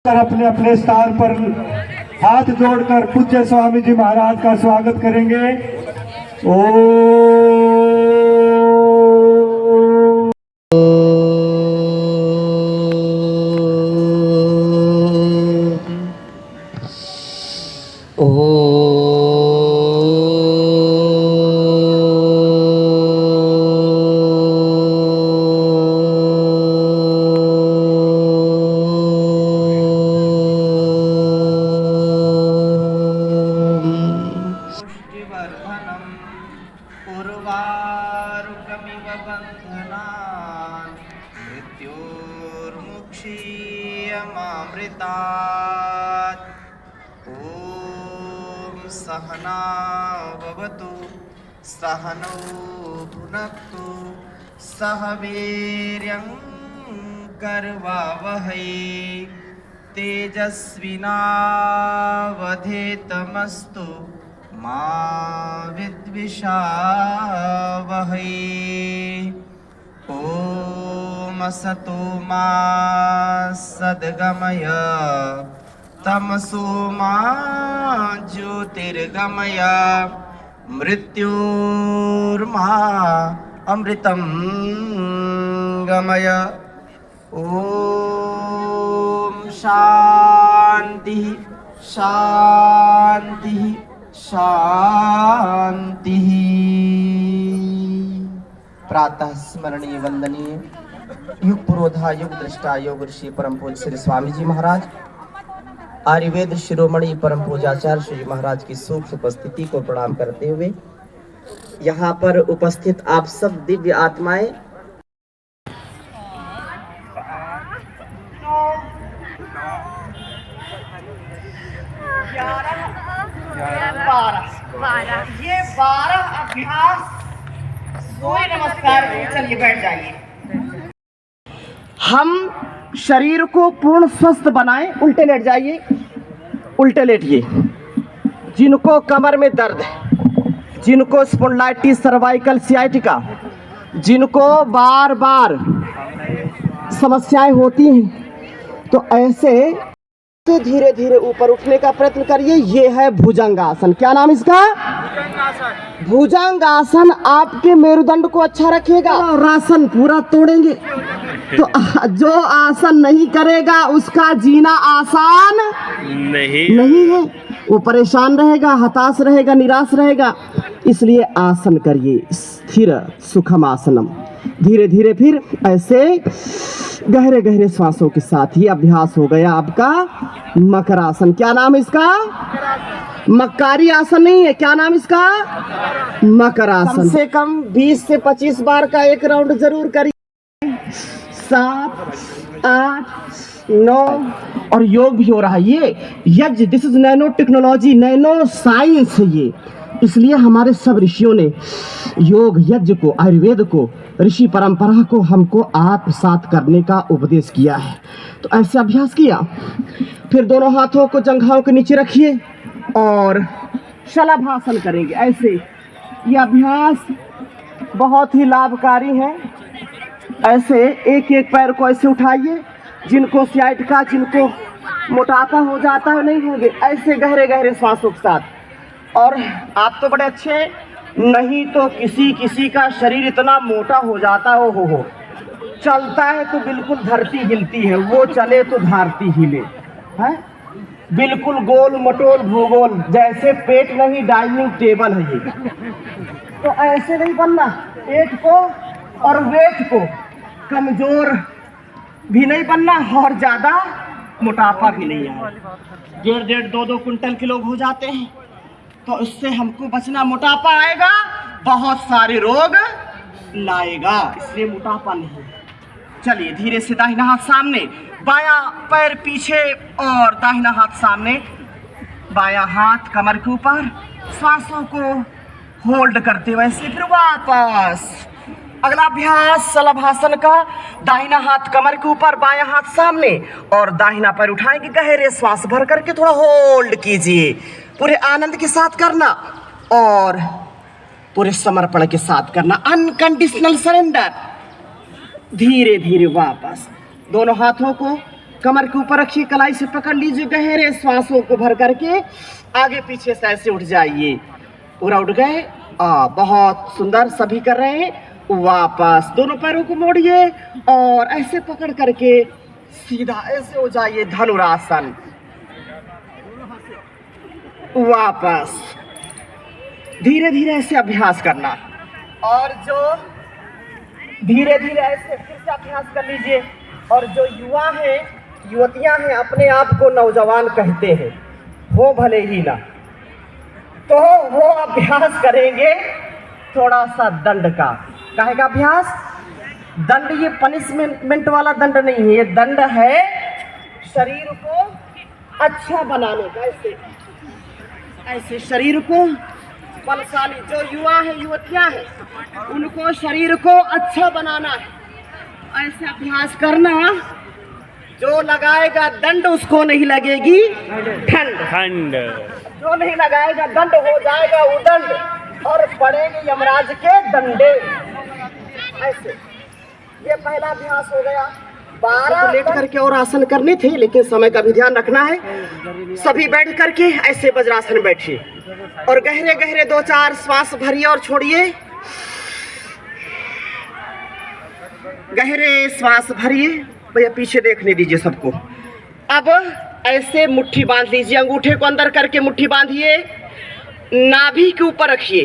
अपने अपने स्थान पर हाथ जोड़कर पूज्य स्वामी जी महाराज का स्वागत करेंगे। उर्वारुकमिव बन्धनान् मृत्योर्मुक्षीयमामृतात्। ॐ सहना भवतु सहनौ भुनक्तु सह वीर्यं करवावहै तेजस्विनावधीतमस्तु मा विद्विषावहै। ॐ असतो मा सद्गमय तमसो मा ज्योतिर्गमय मृत्योर्मा अमृतं गमय। ॐ शान्ति शान्ति शांति। प्रातः स्मरणीय वंदनीय युग पुरोधा युग दृष्टा योग ऋषि परम पूज्य श्री स्वामी जी महाराज आयुर्वेद शिरोमणि परम पूज्याचार्य श्री महाराज की सूक्ष्म उपस्थिति को प्रणाम करते हुए यहाँ पर उपस्थित आप सब दिव्य आत्माएं ये 12 अभ्यास सूर्य नमस्कार। चलिए बैठ जाइए। हम शरीर को पूर्ण स्वस्थ बनाएं। उल्टे लेट जाइए, उल्टे लेटिए। जिनको कमर में दर्द है, जिनको स्पॉन्डिलाइटिस सर्वाइकल सियाटिका, जिनको बार बार समस्याएं होती हैं, तो ऐसे धीरे धीरे ऊपर उठने का प्रयत्न करिए। ये है भुजंगासन। क्या नाम इसका? भुजंगासन आपके मेरुदंड को अच्छा रखेगा और आसन पूरा तोड़ेंगे। तो जो आसन नहीं करेगा उसका जीना आसान नहीं है। वो परेशान रहेगा, हताश रहेगा, निराश रहेगा। इसलिए आसन करिए, स्थिर सुखम आसनम। धीरे धीरे फिर ऐसे गहरे गहरे श्वासों के साथ ही अभ्यास हो गया आपका मकरासन। क्या नाम इसका? मक्कारी आसन नहीं है। क्या नाम इसका? मकरासन। कम से कम 20 से 25 बार का एक राउंड जरूर करिए। 7, 8, 9 और योग भी हो रहा है। ये यज्ञ, this is nano technology, nano science है ये। इसलिए हमारे सब ऋषियों ने योग यज्ञ को, आयुर्वेद को, ऋषि परंपरा को हमको आत्मसात करने का उपदेश किया है। तो ऐसे अभ्यास किया। फिर दोनों हाथों को जंघाओं के नीचे रखिए और शलभासन करेंगे ऐसे। ये अभ्यास बहुत ही लाभकारी है। ऐसे एक एक पैर को ऐसे उठाइए। जिनको सियाटिका, जिनको मोटापा हो जाता है, नहीं होंगे ऐसे गहरे गहरे श्वासों के साथ। और आप तो बड़े अच्छे, नहीं तो किसी का शरीर इतना मोटा हो जाता है, हो चलता है तो बिल्कुल धरती हिलती है, वो चले तो धरती हिले है। बिल्कुल गोल मटोल भूगोल, जैसे पेट नहीं डाइनिंग टेबल है ये। तो ऐसे नहीं बनना। पेट को और वेट को कमजोर भी नहीं बनना और ज्यादा मोटापा भी नहीं है। 1.5, 2 कुंटल के लोग हो जाते हैं। तो इससे हमको बचना। मोटापा आएगा, बहुत सारे रोग लाएगा, इसलिए मोटापा नहीं। चलिए धीरे से दाहिना हाथ सामने, बायां पैर पीछे और दाहिना हाथ सामने, बायां हाथ कमर के ऊपर। सांसों को होल्ड करते हुए ऐसे फिर वापस। अगला अभ्यास शलभासन का। दाहिना हाथ कमर के ऊपर, बायां हाथ सामने और दाहिना पैर उठाएंगे। गहरे श्वास भर करके थोड़ा होल्ड कीजिए। पूरे आनंद के साथ करना और पूरे समर्पण के साथ करना। Unconditional surrender. धीरे धीरे वापस दोनों हाथों को कमर के ऊपर रखिए, कलाई से पकड़ लीजिए, गहरे श्वासों को भर करके आगे पीछे से ऐसे उठ जाइए। पूरा उठ गए, बहुत सुंदर, सभी कर रहे हैं। वापस दोनों पैरों को मोड़िए और ऐसे पकड़ करके सीधा ऐसे हो जाइए, धनुरासन। वापस धीरे धीरे ऐसे अभ्यास करना, और जो धीरे धीरे ऐसे फिर से अभ्यास कर लीजिए। और जो युवा है, युवतियां हैं, अपने आप को नौजवान कहते हैं, हो भले ही ना, तो वो अभ्यास करेंगे थोड़ा सा दंड का। काहे का अभ्यास? दंड ये पनिशमेंट वाला दंड नहीं है, ये दंड है शरीर को अच्छा बनाने का। ऐसे ऐसे शरीर को बलशाली, जो युवा है, युवतियां हैं, उनको शरीर को अच्छा बनाना है। ऐसे अभ्यास करना, जो लगाएगा दंड उसको नहीं लगेगी ठंड, जो नहीं लगाएगा दंड हो जाएगा उदंड और पड़ेंगे यमराज के डंडे। ऐसे ये पहला अभ्यास हो गया। 12 लेट करके और आसन करने थे, लेकिन समय का भी ध्यान रखना है। सभी बैठ करके ऐसे वज्रासन बैठिए और गहरे गहरे 2-4 श्वास भरिए और छोड़िए। गहरे श्वास भरिए, भैया पीछे देखने दीजिए सबको। अब ऐसे मुट्ठी बांध लीजिए, अंगूठे को अंदर करके मुट्ठी बांधिए, नाभि के ऊपर रखिए,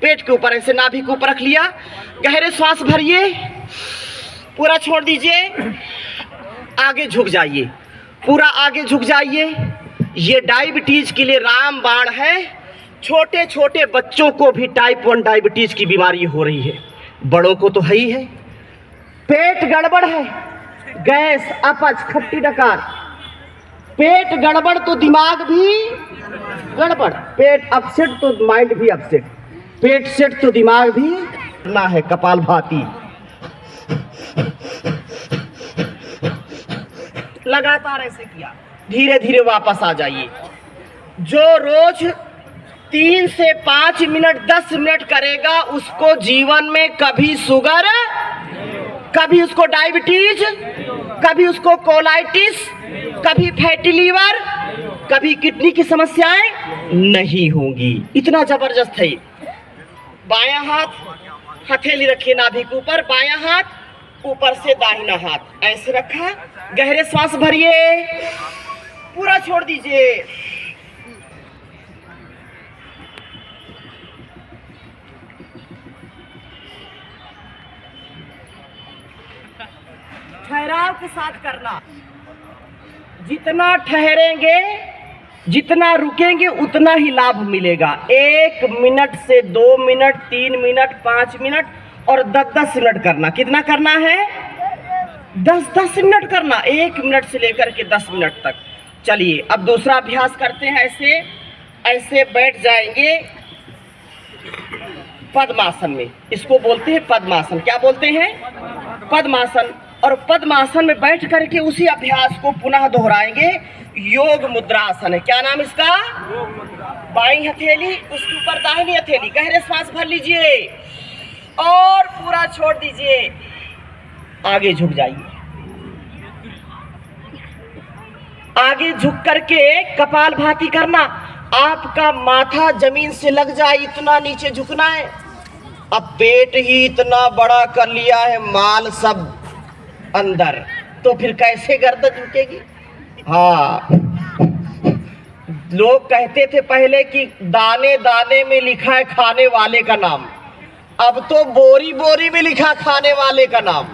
पेट के ऊपर ऐसे नाभि के ऊपर रख लिया। गहरे श्वास भरिए, पूरा छोड़ दीजिए, आगे झुक जाइए, पूरा आगे झुक जाइए। ये डायबिटीज के लिए रामबाण है। छोटे छोटे बच्चों को भी टाइप 1 डायबिटीज की बीमारी हो रही है, बड़ों को तो है ही है। पेट गड़बड़ है, गैस, अपच, खट्टी डकार, पेट गड़बड़ तो दिमाग भी गड़बड़, पेट अपसेट तो माइंड भी अपसेट, पेट सेट तो दिमाग भी ना है। कपालभाति लगातार ऐसे किया, धीरे धीरे वापस आ जाइए। जो रोज 3 से 5 मिनट 10 मिनट करेगा, उसको जीवन में कभी शुगर, कभी उसको डायबिटीज, कभी उसको कोलाइटिस, कभी फैटी लीवर, कभी किडनी की समस्याएं नहीं होंगी। इतना जबरदस्त है। बायां हाथ हथेली रखिए नाभि के ऊपर, बायां हाथ ऊपर से दाहिना हाथ ऐसे रखा। गहरे श्वास भरिए, पूरा छोड़ दीजिए। ठहराव के साथ करना। जितना ठहरेंगे, जितना रुकेंगे, उतना ही लाभ मिलेगा। 1 मिनट से 2 मिनट, 3 मिनट, 5 मिनट और 10-10 मिनट करना। कितना करना है? 10-10 मिनट करना, 1 मिनट से लेकर के 10 मिनट तक। चलिए अब दूसरा अभ्यास करते हैं। ऐसे ऐसे बैठ जाएंगे पद्मासन में, इसको बोलते हैं पद्मासन। क्या बोलते हैं? पद्मासन। और पद्मासन में बैठ करके उसी अभ्यास को पुनः दोहराएंगे। योग मुद्रासन है। क्या नाम इसका? बाईं हथेली उसके ऊपर दाहिनी हथेली। गहरे श्वास भर लीजिए और पूरा छोड़ दीजिए, आगे झुक जाइए। आगे झुक करके कपालभाति करना। आपका माथा जमीन से लग जाए, इतना नीचे झुकना है। अब पेट ही इतना बड़ा कर लिया है, माल सब अंदर, तो फिर कैसे गर्दन झुकेगी? हाँ, लोग कहते थे पहले कि दाने दाने में लिखा है खाने वाले का नाम, अब तो बोरी बोरी में लिखा खाने वाले का नाम।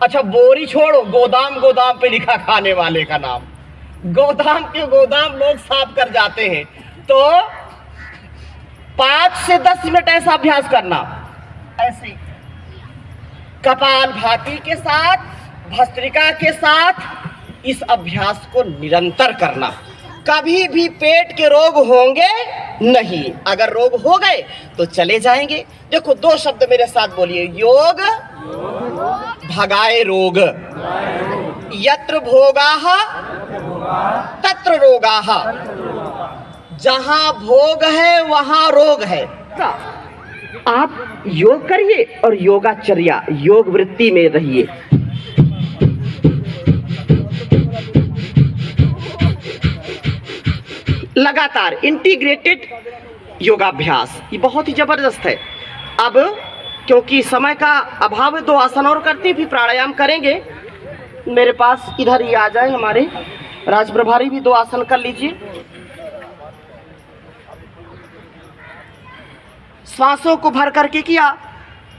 अच्छा बोरी छोड़ो, गोदाम गोदाम पे लिखा खाने वाले का नाम। गोदाम के गोदाम लोग साफ कर जाते हैं। तो 5 से 10 मिनट ऐसा अभ्यास करना। ऐसे कपालभाति के साथ, भस्त्रिका के साथ इस अभ्यास को निरंतर करना। कभी भी पेट के रोग होंगे नहीं। अगर रोग हो गए तो चले जाएंगे। देखो 2 शब्द मेरे साथ बोलिए। योग भगाए रोग, यत्र भोगाः तत्र रोगाः। जहां भोग है वहां रोग है। आप योग करिए और योगाचर्या, योग वृत्ति में रहिए। लगातार इंटीग्रेटेड योगाभ्यास, ये बहुत ही जबरदस्त है। अब क्योंकि समय का अभाव है, 2 आसन और करते हैं, फिर प्राणायाम करेंगे। मेरे पास इधर ही आ जाए हमारे राज प्रभारी, भी 2 आसन कर लीजिए। श्वासों को भर करके किया,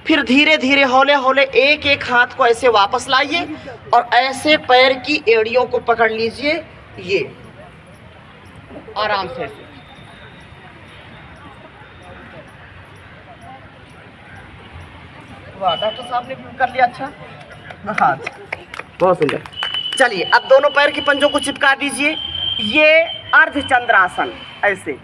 फिर धीरे धीरे हौले हौले एक एक हाथ को ऐसे वापस लाइए और ऐसे पैर की एड़ियों को पकड़ लीजिए, ये आराम से ऐसे। वाह, डॉक्टर साहब ने भी कर लिया। अच्छा, हाँ, बहुत सुंदर। चलिए, अब दोनों पैर की पंजों को चिपका दीजिए। ये अर्धचंद्रासन ऐसे।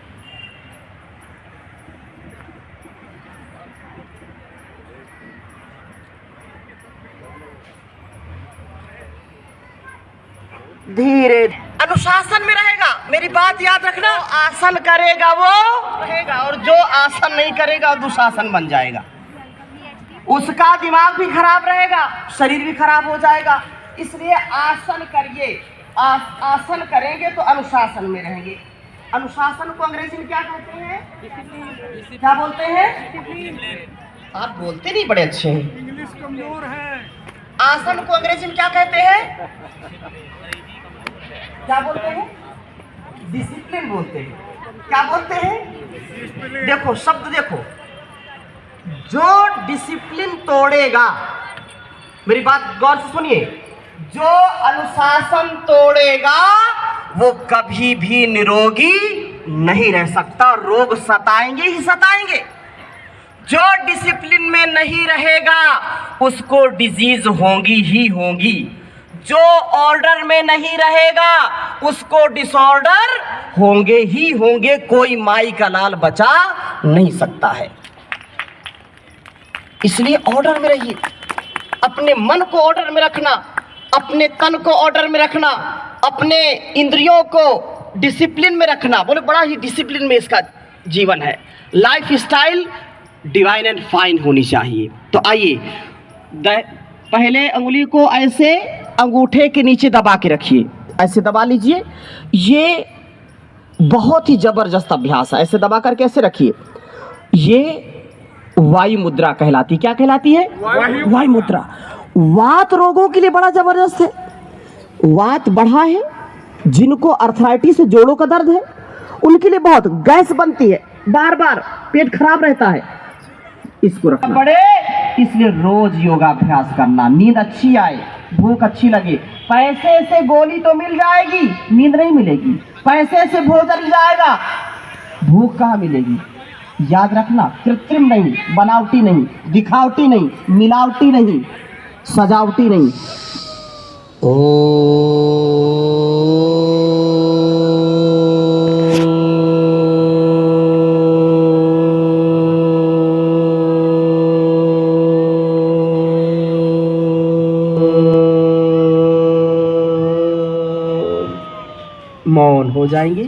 धीरे अनुशासन में रहेगा, मेरी बात याद रखना। आसन करेगा वो रहेगा, और जो आसन नहीं करेगा वो दुशासन बन जाएगा। उसका दिमाग भी खराब रहेगा, शरीर भी खराब हो जाएगा। इसलिए आसन करिए, आसन करेंगे तो अनुशासन में रहेंगे। अनुशासन को अंग्रेजी में क्या कहते हैं? क्या बोलते हैं? आप बोलते नहीं, बड़े अच्छे हैं। इंग्लिश कमजोर है। आसन को अंग्रेजी में क्या कहते हैं? क्या बोलते हैं? डिसिप्लिन बोलते हैं। क्या बोलते हैं? देखो शब्द देखो, जो डिसिप्लिन तोड़ेगा, मेरी बात गौर से सुनिए, जो अनुशासन तोड़ेगा वो कभी भी निरोगी नहीं रह सकता, रोग सताएंगे ही सताएंगे। जो डिसिप्लिन में नहीं रहेगा उसको डिजीज होंगी ही होंगी। जो ऑर्डर में नहीं रहेगा उसको डिसऑर्डर होंगे ही होंगे। कोई माई का लाल बचा नहीं सकता है। इसलिए ऑर्डर में रहिए, अपने मन को ऑर्डर में रखना, अपने तन को ऑर्डर में रखना, अपने इंद्रियों को डिसिप्लिन में रखना। बोले बड़ा ही डिसिप्लिन में इसका जीवन है। Life style divine and fine होनी चाहिए। तो आइए, पहले अंगुली को ऐसे अंगूठे के नीचे दबा के रखिए, ऐसे दबा लीजिए। ये बहुत ही जबरदस्त अभ्यास है। ऐसे दबा कर कैसे रखिए। ये वायु मुद्रा कहलाती। क्या कहलाती है? वायु मुद्रा। वात रोगों के लिए बड़ा जबरदस्त है। वात बढ़ा है, जिनको अर्थराइटिस से जोड़ों का दर्द है उनके लिए बहुत, गैस बनती है, बार बार पेट खराब रहता है, इसको रखना बड़े। इसलिए रोज योगाभ्यास करना, नींद अच्छी आए, भूख अच्छी लगे। पैसे से गोली तो मिल जाएगी, नींद नहीं मिलेगी। पैसे से भोजन जाएगा, भूख कहाँ मिलेगी? याद रखना, कृत्रिम नहीं, बनावटी नहीं, दिखावटी नहीं, मिलावटी नहीं, सजावटी नहीं। मौन हो जाएंगे।